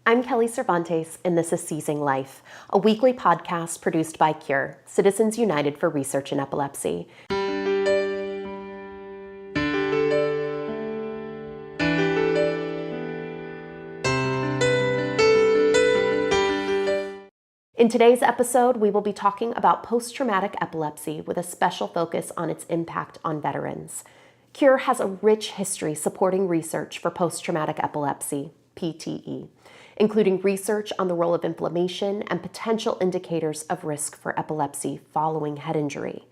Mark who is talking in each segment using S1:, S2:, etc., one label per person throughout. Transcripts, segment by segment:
S1: I'm Kelly Cervantes, and this is Seizing Life, a weekly podcast produced by CURE, Citizens United for Research in Epilepsy. In today's episode, we will be talking about post-traumatic epilepsy with a special focus on its impact on veterans. CURE has a rich history supporting research for post-traumatic epilepsy, PTE, including research on the role of inflammation and potential indicators of risk for epilepsy following head injury.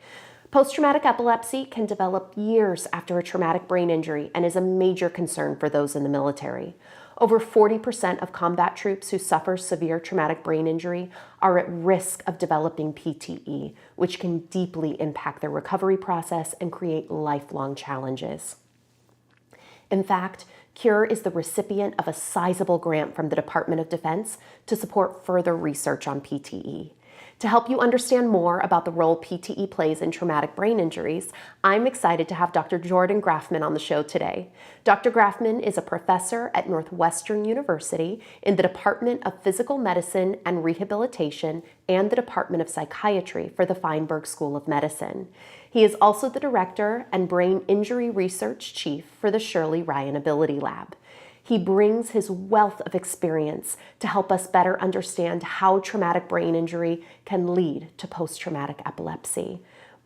S1: Post-traumatic epilepsy can develop years after a traumatic brain injury and is a major concern for those in the military. Over 40% of combat troops who suffer severe traumatic brain injury are at risk of developing PTE, which can deeply impact their recovery process and create lifelong challenges. In fact, CURE is the recipient of a sizable grant from the Department of Defense to support further research on PTE. To help you understand more about the role PTE plays in traumatic brain injuries, I'm excited to have Dr. Jordan Grafman on the show today. Dr. Grafman is a professor at Northwestern University in the Department of Physical Medicine and Rehabilitation and the Department of Psychiatry for the Feinberg School of Medicine. He is also the director and brain injury research chief for the Shirley Ryan AbilityLab. He brings his wealth of experience to help us better understand how traumatic brain injury can lead to post-traumatic epilepsy.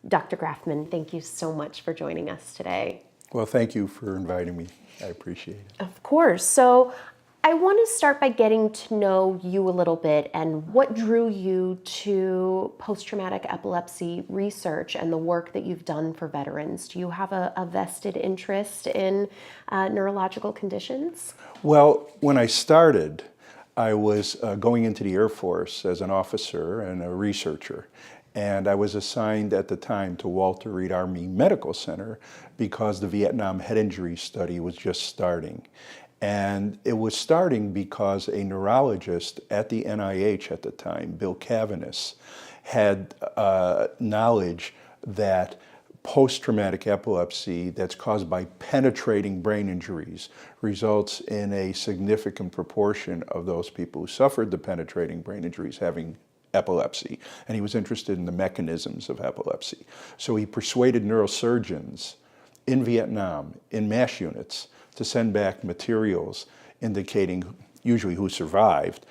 S1: Dr. Grafman, thank you so much for joining us today.
S2: Well, thank you for inviting me. I appreciate it.
S1: Of course. So I want to start by getting to know you a little bit and what drew you to post-traumatic epilepsy research and the work that you've done for veterans. Do you have a vested interest in neurological conditions?
S2: Well, when I started, I was going into the Air Force as an officer and a researcher. And I was assigned at the time to Walter Reed Army Medical Center because the Vietnam head injury study was just starting. And it was starting because a neurologist at the NIH at the time, Bill Cavanis, had knowledge that post-traumatic epilepsy that's caused by penetrating brain injuries results in a significant proportion of those people who suffered the penetrating brain injuries having epilepsy. And he was interested in the mechanisms of epilepsy. So he persuaded neurosurgeons in Vietnam, in MASH units, to send back materials indicating usually who survived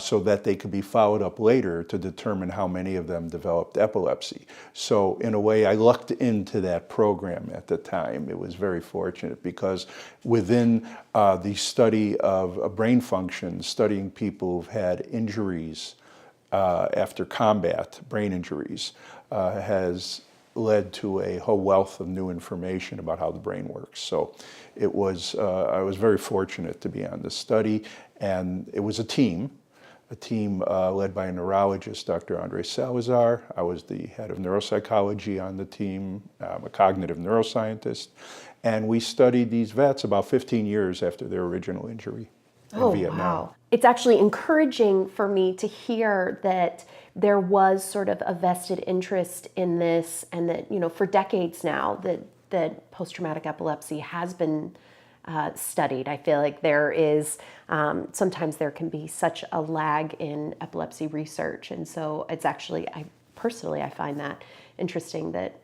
S2: so that they could be followed up later to determine how many of them developed epilepsy. So in a way, I lucked into that program at the time. It was very fortunate because within the study of brain function, studying people who've had injuries after combat, brain injuries, has led to a whole wealth of new information about how the brain works. So it was, I was very fortunate to be on this study, and it was a team led by a neurologist, Dr. Andres Salazar. I was the head of neuropsychology on the team. I'm a cognitive neuroscientist, and we studied these vets about 15 years after their original injury in Vietnam.
S1: Wow. It's actually encouraging for me to hear that there was sort of a vested interest in this, and that, you know, for decades now that post-traumatic epilepsy has been studied. I feel like there is, sometimes there can be such a lag in epilepsy research. And so it's actually, I find that interesting that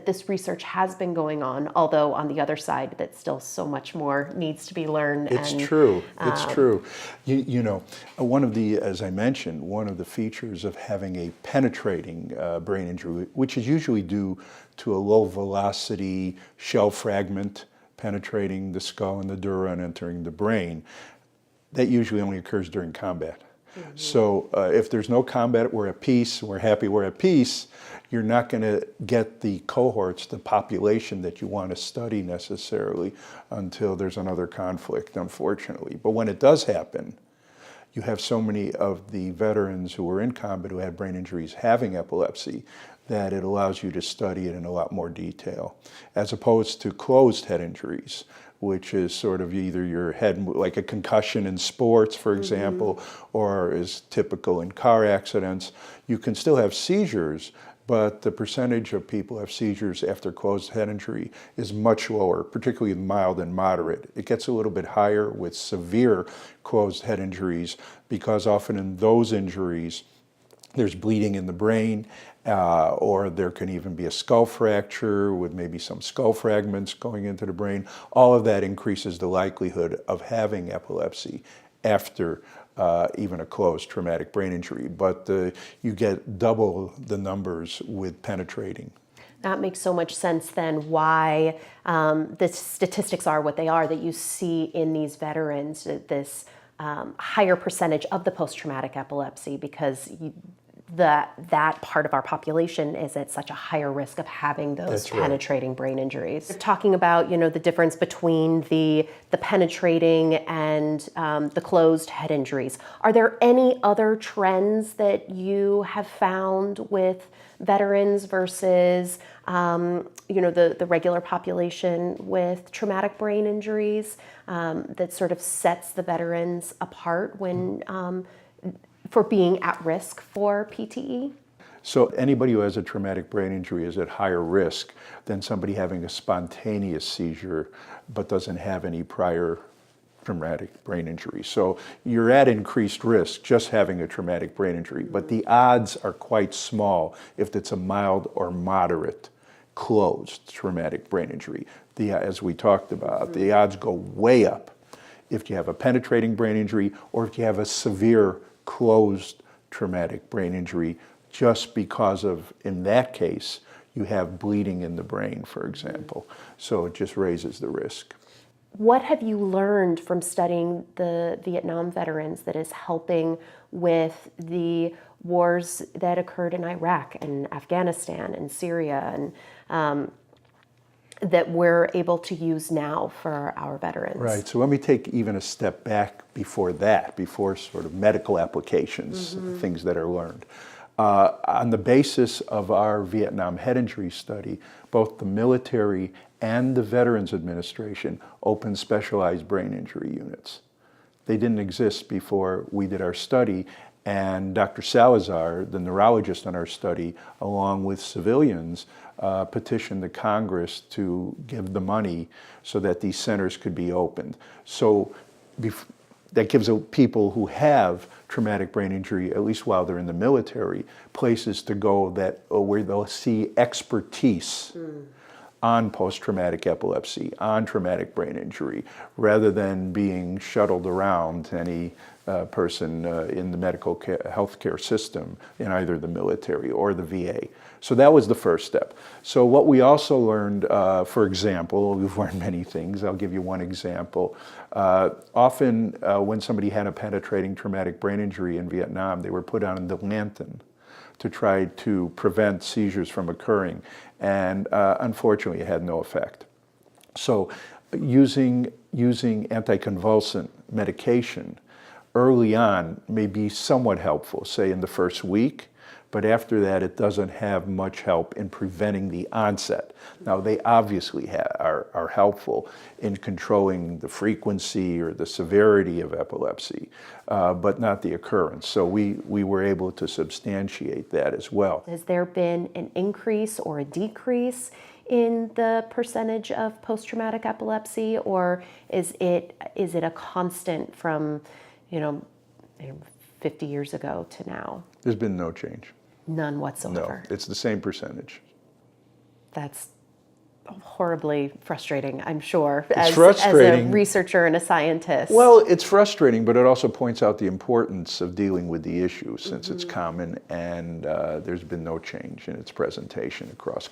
S1: this research has been going on, although on the other side, that still so much more needs to be learned.
S2: It's true. It's true. You know, as I mentioned, one of the features of having a penetrating brain injury, which is usually due to a low velocity shell fragment penetrating the skull and the dura and entering the brain, that usually only occurs during combat. Mm-hmm. So if there's no combat, we're at peace, we're happy we're at peace, you're not going to get the cohorts, the population that you want to study necessarily until there's another conflict, unfortunately. But when it does happen, you have so many of the veterans who were in combat who had brain injuries having epilepsy that it allows you to study it in a lot more detail, as opposed to closed head injuries, which is sort of either your head, like a concussion in sports, for example, or is typical in car accidents. You can still have seizures, but the percentage of people who have seizures after closed head injury is much lower, particularly mild and moderate. It gets a little bit higher with severe closed head injuries because often in those injuries, there's bleeding in the brain, or there can even be a skull fracture with maybe some skull fragments going into the brain. All of that increases the likelihood of having epilepsy after even a closed traumatic brain injury. But you get double the numbers with penetrating.
S1: That makes so much sense then why the statistics are what they are, that you see in these veterans, this higher percentage of the post-traumatic epilepsy, because that part of our population is at such a higher risk of having those
S2: That's right.
S1: penetrating brain injuries. We're talking about, the difference between the penetrating and the closed head injuries. Are there any other trends that you have found with veterans versus the regular population with traumatic brain injuries that sort of sets the veterans apart when for being at risk for PTE?
S2: So anybody who has a traumatic brain injury is at higher risk than somebody having a spontaneous seizure but doesn't have any prior traumatic brain injury. So you're at increased risk just having a traumatic brain injury, but the odds are quite small if it's a mild or moderate closed traumatic brain injury. As we talked about, the odds go way up if you have a penetrating brain injury or if you have a severe closed traumatic brain injury, just because of, in that case, you have bleeding in the brain, for example. So it just raises the risk.
S1: What have you learned from studying the Vietnam veterans that is helping with the wars that occurred in Iraq and Afghanistan and Syria and that we're able to use now for our veterans?
S2: Right, so let me take even a step back before that, before sort of medical applications, things that are learned. On the basis of our Vietnam head injury study, both the military and the Veterans Administration opened specialized brain injury units. They didn't exist before we did our study, and Dr. Salazar, the neurologist on our study, along with civilians, petitioned the Congress to give the money so that these centers could be opened. So that gives people who have traumatic brain injury, at least while they're in the military, places to go where they'll see expertise on post-traumatic epilepsy, on traumatic brain injury, rather than being shuttled around to any person in the medical healthcare system in either the military or the VA. So that was the first step. So what we also learned, for example, we've learned many things. I'll give you one example. Often when somebody had a penetrating traumatic brain injury in Vietnam, they were put on the Dilantin to try to prevent seizures from occurring. And unfortunately, it had no effect. So using anticonvulsant medication early on may be somewhat helpful, say in the first week, but after that it doesn't have much help in preventing the onset. Now they obviously are helpful in controlling the frequency or the severity of epilepsy, but not the occurrence. So we were able to substantiate that as well.
S1: Has there been an increase or a decrease in the percentage of post-traumatic epilepsy, or is it a constant from 50 years ago to now?
S2: There's been no change.
S1: None whatsoever.
S2: No, it's the same percentage.
S1: That's horribly frustrating, I'm sure,
S2: It's
S1: as
S2: frustrating.
S1: a researcher and a scientist.
S2: Well, it's frustrating, but it also points out the importance of dealing with the issue since it's common, and there's been no change in its presentation across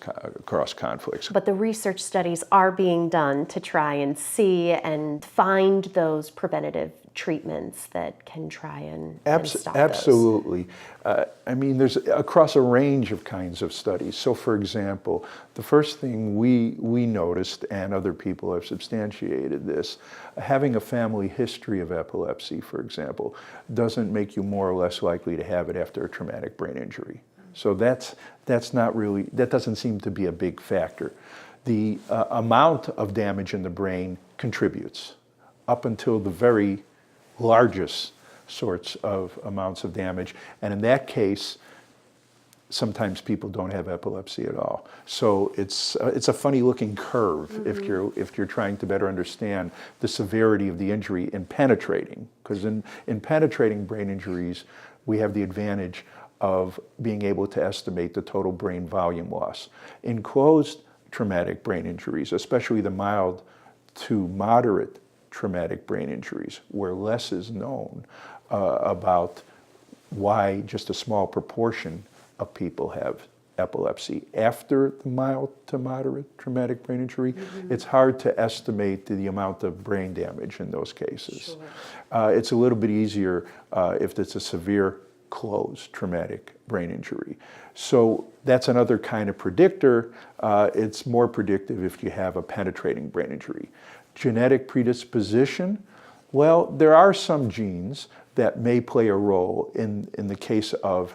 S2: conflicts.
S1: But the research studies are being done to try and see and find those preventative treatments that can try and stop those.
S2: Absolutely. I mean, there's across a range of kinds of studies. So for example, the first thing we noticed, and other people have substantiated this, having a family history of epilepsy, for example, doesn't make you more or less likely to have it after a traumatic brain injury. So that doesn't seem to be a big factor. The amount of damage in the brain contributes up until the very largest sorts of amounts of damage. And in that case, sometimes people don't have epilepsy at all. So it's a funny looking curve if you're trying to better understand the severity of the injury in penetrating. Because in penetrating brain injuries, we have the advantage of being able to estimate the total brain volume loss. In closed traumatic brain injuries, especially the mild to moderate traumatic brain injuries, where less is known about why just a small proportion of people have epilepsy. After the mild to moderate traumatic brain injury, it's hard to estimate the amount of brain damage in those cases. Sure. It's a little bit easier if it's a severe closed traumatic brain injury. So that's another kind of predictor. It's more predictive if you have a penetrating brain injury. Genetic predisposition, well, there are some genes that may play a role in the case of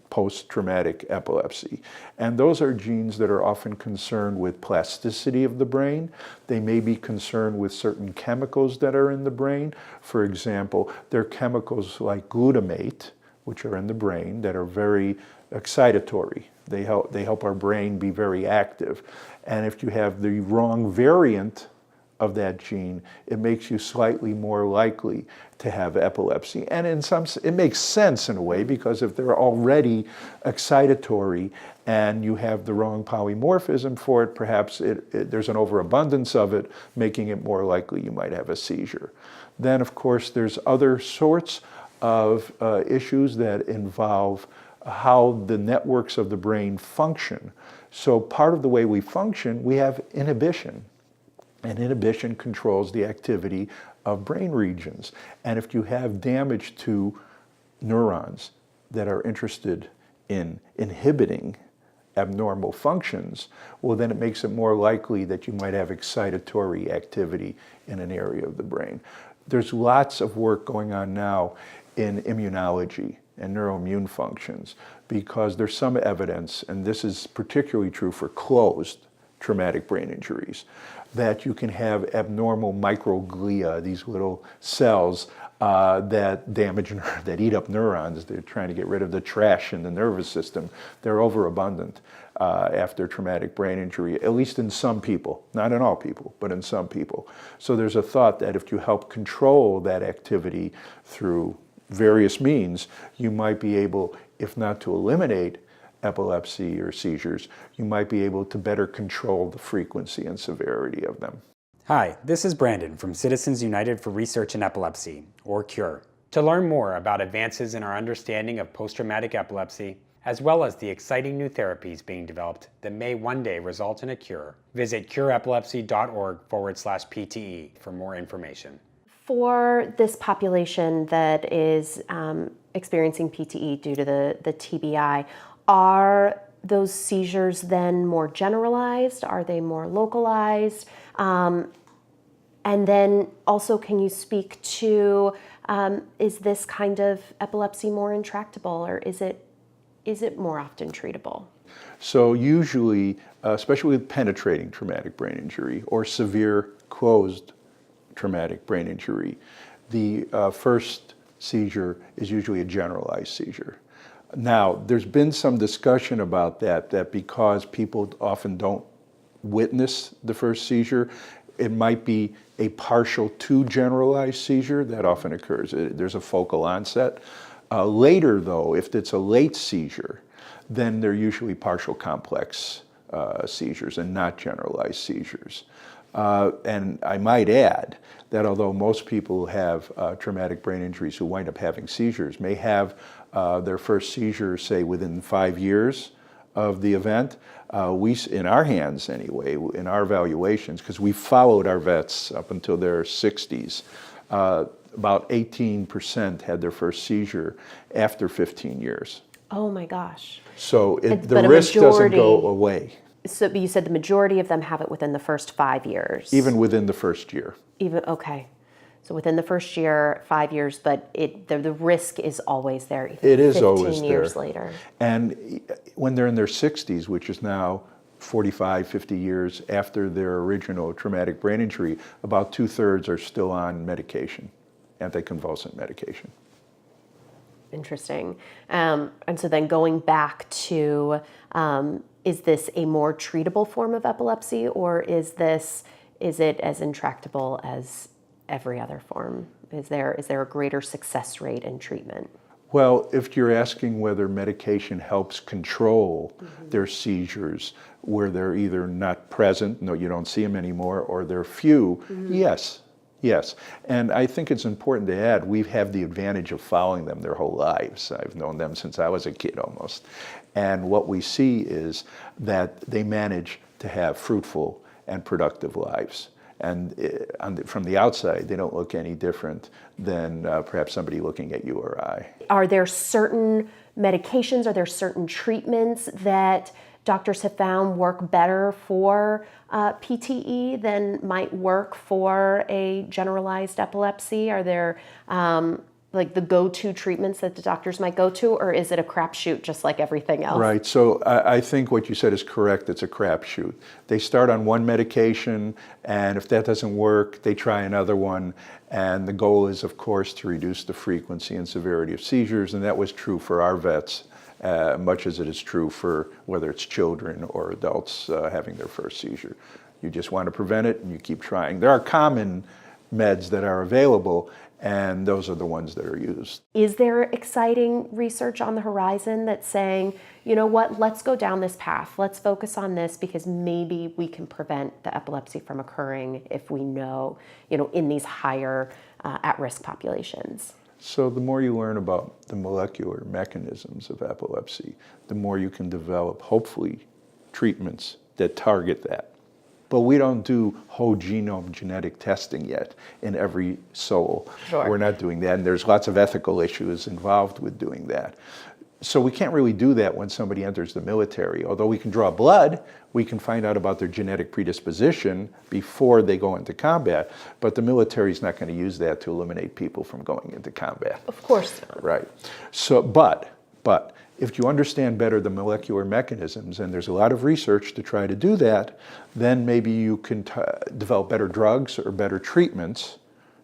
S2: post-traumatic epilepsy. And those are genes that are often concerned with plasticity of the brain. They may be concerned with certain chemicals that are in the brain. For example, there are chemicals like glutamate, which are in the brain, that are very excitatory. They help our brain be very active. And if you have the wrong variant of that gene, it makes you slightly more likely to have epilepsy. And it makes sense in a way, because if they're already excitatory and you have the wrong polymorphism for it, perhaps there's an overabundance of it, making it more likely you might have a seizure. Then, of course, there's other sorts of issues that involve how the networks of the brain function. So part of the way we function, we have inhibition. And inhibition controls the activity of brain regions. And if you have damage to neurons that are interested in inhibiting abnormal functions, well, then it makes it more likely that you might have excitatory activity in an area of the brain. There's lots of work going on now in immunology and neuroimmune functions, because there's some evidence, and this is particularly true for closed traumatic brain injuries, that you can have abnormal microglia, these little cells that damage, that eat up neurons. They're trying to get rid of the trash in the nervous system. They're overabundant after traumatic brain injury, at least in some people, not in all people, but in some people. So there's a thought that if you help control that activity through various means, you might be able, if not to eliminate epilepsy or seizures, you might be able to better control the frequency and severity of them.
S3: Hi, this is Brandon from Citizens United for Research in Epilepsy, or CURE. To learn more about advances in our understanding of post-traumatic epilepsy, as well as the exciting new therapies being developed that may one day result in a cure, visit cureepilepsy.org/PTE for more information.
S1: For this population that is experiencing PTE due to the TBI, are those seizures then more generalized? Are they more localized? And then also, can you speak to, is this kind of epilepsy more intractable, or is it more often treatable?
S2: So usually, especially with penetrating traumatic brain injury or severe closed traumatic brain injury, the first seizure is usually a generalized seizure. Now, there's been some discussion about that because people often don't witness the first seizure, it might be a partial to generalized seizure that often occurs. There's a focal onset. Later, though, if it's a late seizure, then they're usually partial complex seizures and not generalized seizures. And I might add that although most people who have traumatic brain injuries who wind up having seizures may have their first seizure, say, within 5 years of the event, we, in our hands anyway, in our evaluations, because we followed our vets up until their 60s, about 18% had their first seizure after 15 years.
S1: Oh my gosh.
S2: So the risk doesn't go away.
S1: So you said the majority of them have it within the first 5 years.
S2: Even within the first year.
S1: Okay. So within the first year, 5 years, but the risk is always there. Even
S2: it is always
S1: 15 years later.
S2: And when they're in their 60s, which is now 45, 50 years after their original traumatic brain injury, about 2/3 are still on medication, anticonvulsant medication.
S1: Interesting. And so then going back to, is this a more treatable form of epilepsy, or is it as intractable as every other form? Is there a greater success rate in treatment?
S2: Well, if you're asking whether medication helps control their seizures, where they're either not present, no, you don't see them anymore, or they're few, yes. Yes, and I think it's important to add, we have the advantage of following them their whole lives. I've known them since I was a kid almost. And what we see is that they manage to have fruitful and productive lives. And from the outside, they don't look any different than perhaps somebody looking at you or I.
S1: Are there certain medications, are there certain treatments that doctors have found work better for PTE than might work for a generalized epilepsy? Are there like the go-to treatments that the doctors might go to, or is it a crapshoot just like everything else?
S2: Right, so I think what you said is correct, it's a crapshoot. They start on one medication, and if that doesn't work, they try another one, and the goal is, of course, to reduce the frequency and severity of seizures, and that was true for our vets, much as it is true for whether it's children or adults having their first seizure. You just want to prevent it, and you keep trying. There are common meds that are available, and those are the ones that are used.
S1: Is there exciting research on the horizon that's saying, you know what, let's go down this path, let's focus on this because maybe we can prevent the epilepsy from occurring if we know, in these higher at-risk populations?
S2: So the more you learn about the molecular mechanisms of epilepsy, the more you can develop, hopefully, treatments that target that. But we don't do whole genome genetic testing yet in every soul.
S1: Sure.
S2: We're not doing that, and there's lots of ethical issues involved with doing that. So we can't really do that when somebody enters the military. Although we can draw blood, we can find out about their genetic predisposition before they go into combat, but the military is not going to use that to eliminate people from going into combat.
S1: Of course not.
S2: Right. So, but if you understand better the molecular mechanisms, and there's a lot of research to try to do that, then maybe you can develop better drugs or better treatments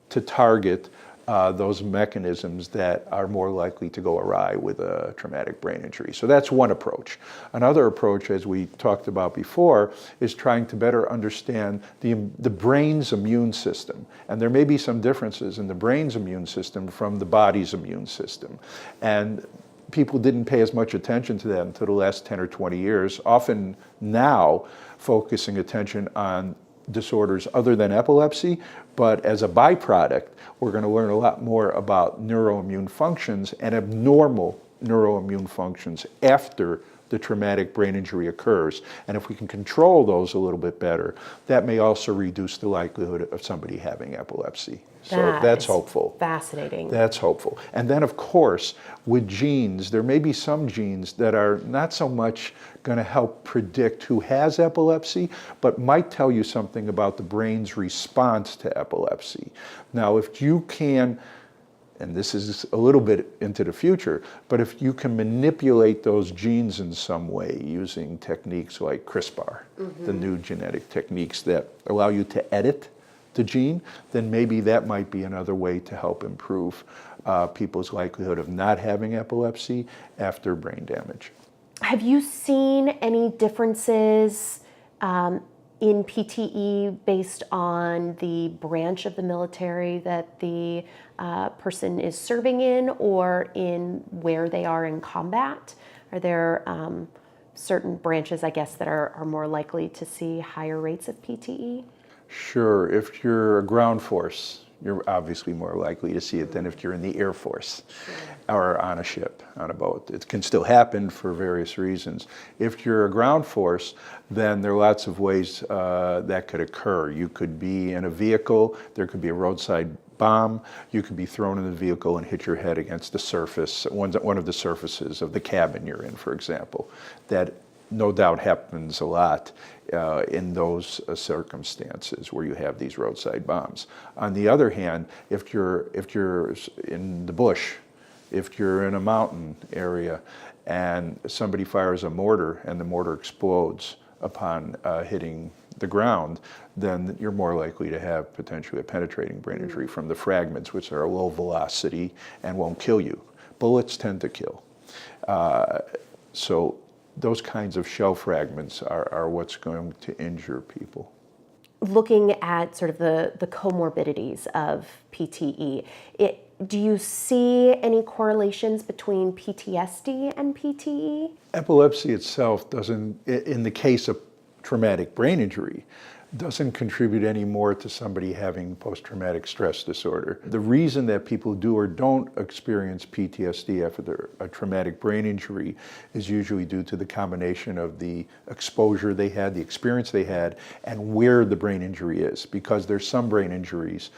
S2: to target those mechanisms that are more likely to go awry with a traumatic brain injury. So that's one approach. Another approach, as we talked about before, is trying to better understand the brain's immune system. And there may be some differences in the brain's immune system from the body's immune system. And people didn't pay as much attention to that until the last 10 or 20 years, often now focusing attention on disorders other than epilepsy, but as a byproduct, we're going to learn a lot more about neuroimmune functions and abnormal neuroimmune functions after the traumatic brain injury occurs. And if we can control those a little bit better, that may also reduce the likelihood of somebody having epilepsy. So that's hopeful.
S1: Fascinating.
S2: That's hopeful. And then, of course, with genes, there may be some genes that are not so much going to help predict who has epilepsy, but might tell you something about the brain's response to epilepsy. Now, if you can, and this is a little bit into the future, but if you can manipulate those genes in some way using techniques like CRISPR, the new genetic techniques that allow you to edit the gene, then maybe that might be another way to help improve people's likelihood of not having epilepsy after brain damage.
S1: Have you seen any differences in PTE based on the branch of the military that the person is serving in, or in where they are in combat? Are there certain branches, I guess, that are more likely to see higher rates of PTE?
S2: Sure. If you're a ground force, you're obviously more likely to see it than if you're in the Air Force or on a ship, on a boat. It can still happen for various reasons. If you're a ground force, then there are lots of ways that could occur. You could be in a vehicle, there could be a roadside bomb, you could be thrown in the vehicle and hit your head against the surface, one of the surfaces of the cabin you're in, for example. That no doubt happens a lot in those circumstances where you have these roadside bombs. On the other hand, if you're in the bush, if you're in a mountain area and somebody fires a mortar and the mortar explodes upon hitting the ground, then you're more likely to have potentially a penetrating brain injury from the fragments, which are low velocity and won't kill you, Bullets tend to kill. So those kinds of shell fragments are what's going to injure people.
S1: Looking at sort of the comorbidities of PTE, do you see any correlations between PTSD and PTE?
S2: Epilepsy itself doesn't, in the case of traumatic brain injury, doesn't contribute any more to somebody having post-traumatic stress disorder. The reason that people do or don't experience PTSD after a traumatic brain injury is usually due to the combination of the exposure they had, the experience they had, and where the brain injury is. Because there's some brain injuries,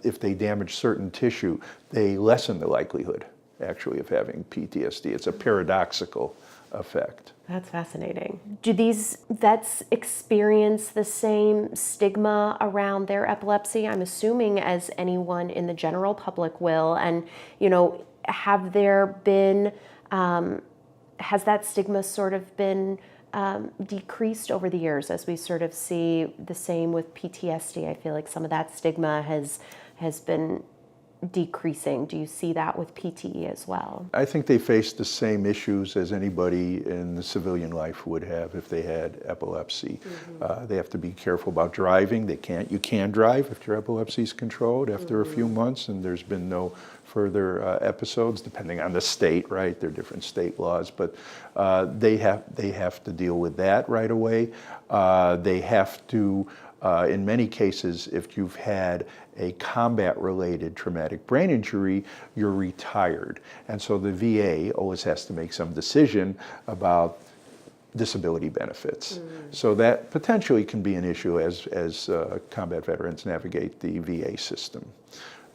S2: if they damage certain tissue, they lessen the likelihood actually of having PTSD. It's a paradoxical effect.
S1: That's fascinating. Do these vets experience the same stigma around their epilepsy? I'm assuming as anyone in the general public will. And, have there been, has that stigma sort of been decreased over the years as we sort of see the same with PTSD? I feel like some of that stigma has been decreasing. Do you see that with PTE as well?
S2: I think they face the same issues as anybody in the civilian life would have if they had epilepsy. They have to be careful about driving. You can drive if your epilepsy is controlled after a few months, and there's been no further episodes, depending on the state, right? There are different state laws, but they have to deal with that right away. They have to, in many cases, if you've had a combat-related traumatic brain injury, you're retired. And so the VA always has to make some decision about disability benefits. So that potentially can be an issue as combat veterans navigate the VA system.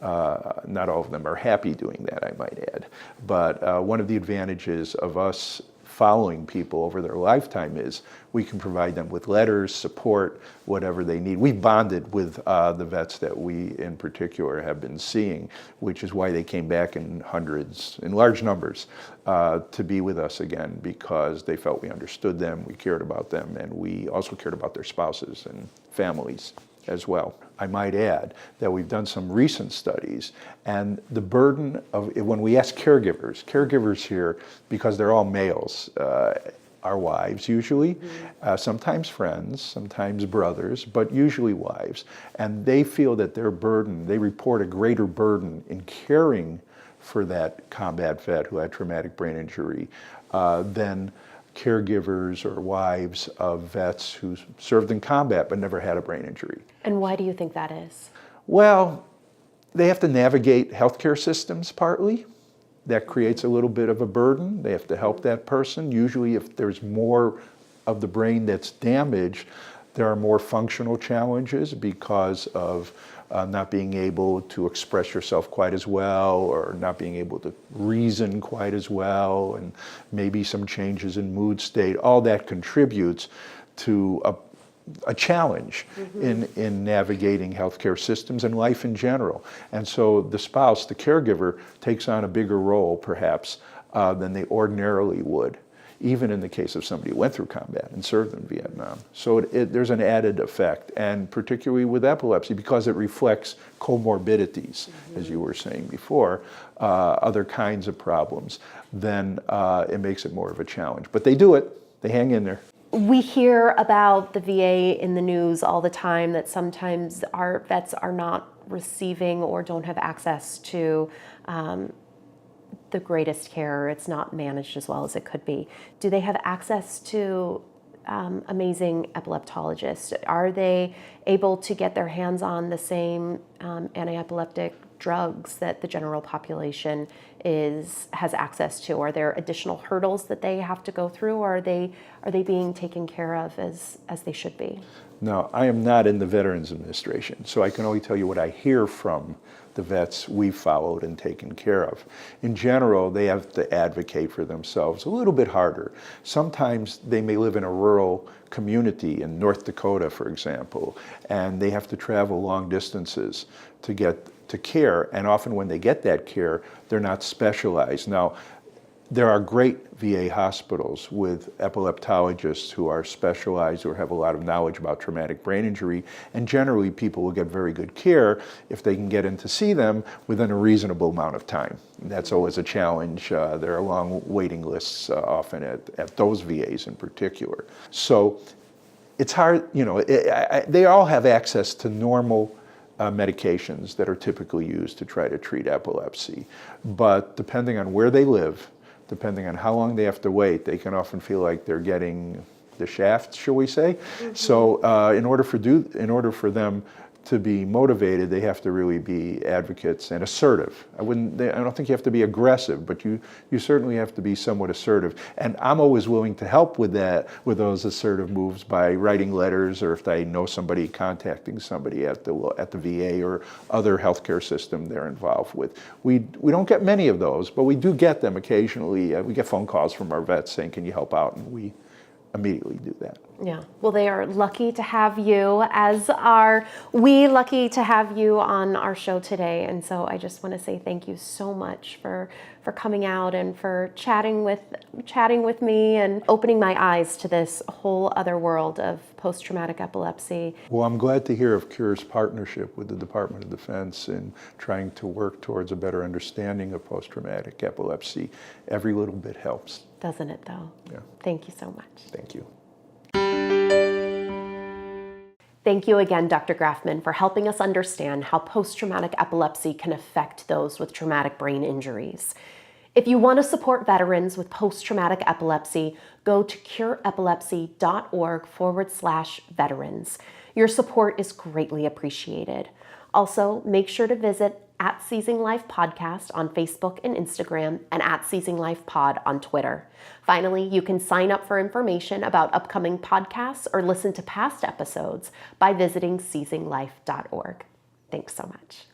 S2: Not all of them are happy doing that, I might add. But one of the advantages of us following people over their lifetime is we can provide them with letters, support, whatever they need. We've bonded with the vets that we in particular have been seeing, which is why they came back in hundreds, in large numbers, to be with us again, because they felt we understood them, we cared about them, and we also cared about their spouses and families as well. I might add that we've done some recent studies, and the burden of, when we ask caregivers here, because they're all males, our wives usually, sometimes friends, sometimes brothers, but usually wives, and they feel that their burden, they report a greater burden in caring for that combat vet who had traumatic brain injury than caregivers or wives of vets who served in combat but never had a brain injury.
S1: And why do you think that is?
S2: Well, they have to navigate healthcare systems partly. That creates a little bit of a burden. They have to help that person. Usually if there's more of the brain that's damaged, there are more functional challenges because of not being able to express yourself quite as well, or not being able to reason quite as well, and maybe some changes in mood state. All that contributes to a challenge in navigating healthcare systems and life in general. And so the spouse, the caregiver, takes on a bigger role perhaps than they ordinarily would, even in the case of somebody who went through combat and served in Vietnam. So there's an added effect, and particularly with epilepsy, because it reflects comorbidities, as you were saying before, other kinds of problems, then it makes it more of a challenge. But they do it, they hang in there.
S1: We hear about the VA in the news all the time, that sometimes our vets are not receiving or don't have access to the greatest care. It's not managed as well as it could be. Do they have access to amazing epileptologists? Are they able to get their hands on the same anti-epileptic drugs that the general population has access to? Are there additional hurdles that they have to go through, or are they being taken care of as they should be?
S2: No, I am not in the Veterans Administration, so I can only tell you what I hear from the vets we've followed and taken care of. In general, they have to advocate for themselves a little bit harder. Sometimes they may live in a rural community in North Dakota, for example, and they have to travel long distances to get to care, and often when they get that care, they're not specialized. Now, There are great VA hospitals with epileptologists who are specialized or have a lot of knowledge about traumatic brain injury, and generally people will get very good care if they can get in to see them within a reasonable amount of time. And that's always a challenge. There are long waiting lists often at those VAs in particular. So it's hard, they all have access to normal medications that are typically used to try to treat epilepsy. But depending on where they live, depending on how long they have to wait, they can often feel like they're getting the shaft, shall we say. Mm-hmm. So in order for them to be motivated, they have to really be advocates and assertive. I don't think you have to be aggressive, but you certainly have to be somewhat assertive. And I'm always willing to help with that, with those assertive moves by writing letters, or if I know somebody, contacting somebody at the VA or other healthcare system they're involved with. We don't get many of those, but we do get them occasionally. We get phone calls from our vets saying, "Can you help out?" And we immediately do that.
S1: Yeah, well, they are lucky to have you, as are we lucky to have you on our show today. And so I just want to say thank you so much for coming out and for chatting with me and opening my eyes to this whole other world of post-traumatic epilepsy.
S2: Well, I'm glad to hear of CURE's partnership with the Department of Defense in trying to work towards a better understanding of post-traumatic epilepsy. Every little bit helps.
S1: Doesn't it, though?
S2: Yeah.
S1: Thank you so much.
S2: Thank you.
S1: Thank you again, Dr. Grafman, for helping us understand how post-traumatic epilepsy can affect those with traumatic brain injuries. If you want to support veterans with post-traumatic epilepsy, go to cureepilepsy.org/veterans. Your support is greatly appreciated. Also, make sure to visit @Seizing Life Podcast on Facebook and Instagram, and @Seizing Life Pod on Twitter. Finally, you can sign up for information about upcoming podcasts or listen to past episodes by visiting seizinglife.org. Thanks so much.